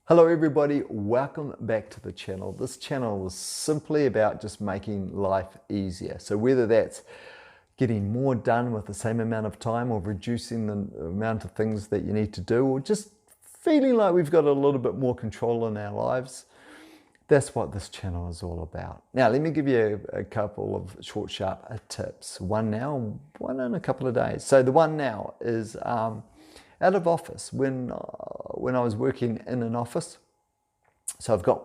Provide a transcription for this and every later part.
Hello everybody, welcome back to the channel. This channel is simply about just making life easier. So whether that's getting more done with the same amount of time or reducing the amount of things that you need to do or just feeling like we've got a little bit more control in our lives, that's what this channel is all about. Now let me give you a couple of short, sharp tips. One now, one in a couple of days. So the one now is out of office. When I was working in an office, so I've got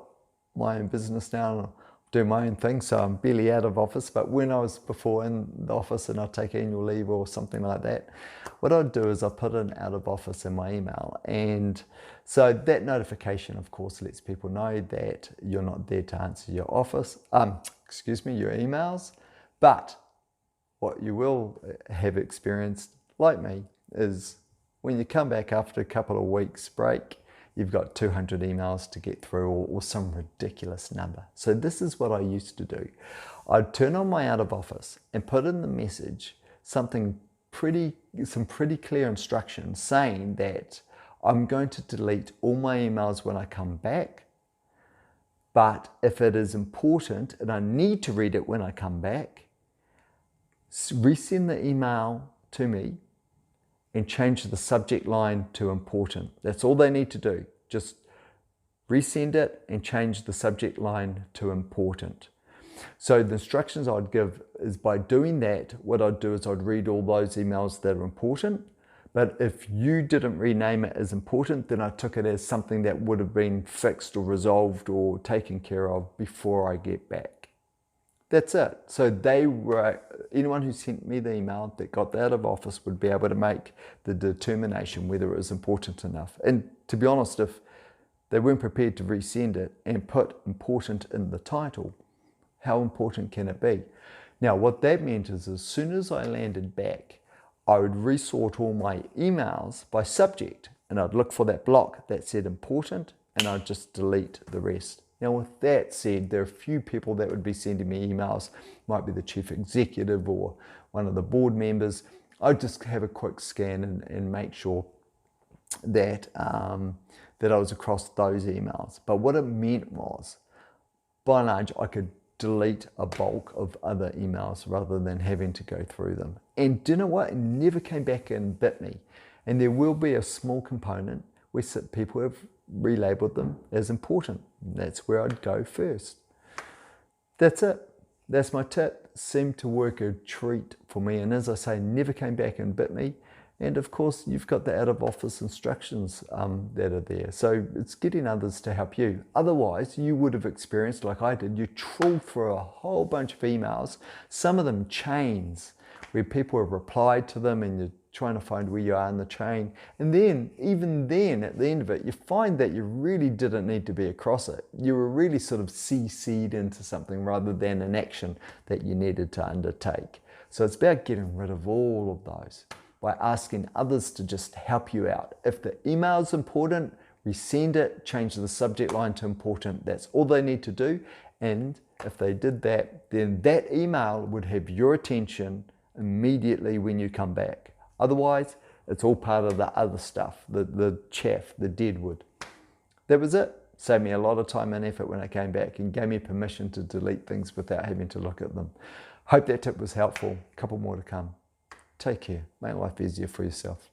my own business now and I do my own thing, so I'm barely out of office. But when I was before in the office and I'd take annual leave or something like that, what I'd do is I put an out of office in my email, and so that notification of course lets people know that you're not there to answer your your emails. But what you will have experienced, like me, is when you come back after a couple of weeks break, you've got 200 emails to get through or some ridiculous number. So this is what I used to do. I'd turn on my out of office and put in the message some pretty clear instructions saying that I'm going to delete all my emails when I come back, but if it is important and I need to read it when I come back, resend the email to me and change the subject line to important. That's all they need to do. Just resend it and change the subject line to important. So the instructions I'd give is, by doing that, what I'd do is I'd read all those emails that are important. But if you didn't rename it as important, then I took it as something that would have been fixed or resolved or taken care of before I get back. That's it. So anyone who sent me the email that got out of office would be able to make the determination whether it was important enough. And to be honest, if they weren't prepared to resend it and put important in the title, how important can it be? Now, what that meant is as soon as I landed back, I would resort all my emails by subject, and I'd look for that block that said important, and I'd just delete the rest. Now, with that said, there are a few people that would be sending me emails, might be the chief executive or one of the board members. I'd just have a quick scan and make sure that, that I was across those emails. But what it meant was, by and large, I could delete a bulk of other emails rather than having to go through them. And do you know what? It never came back and bit me. And there will be a small component where people have relabeled them as important. That's where I'd go first. That's it. That's my tip. Seemed to work a treat for me. And as I say, never came back and bit me. And of course, you've got the out of office instructions that are there. So it's getting others to help you. Otherwise, you would have experienced, like I did, you trawl through a whole bunch of emails, some of them chains, where people have replied to them and you're trying to find where you are in the chain. And then, even then, at the end of it, you find that you really didn't need to be across it. You were really sort of CC'd into something rather than an action that you needed to undertake. So it's about getting rid of all of those by asking others to just help you out. If the email is important, resend it, change the subject line to important. That's all they need to do. And if they did that, then that email would have your attention immediately when you come back. Otherwise, it's all part of the other stuff, the chaff, the deadwood. That was it. Saved me a lot of time and effort when I came back and gave me permission to delete things without having to look at them. Hope that tip was helpful. A couple more to come. Take care. Make life easier for yourself.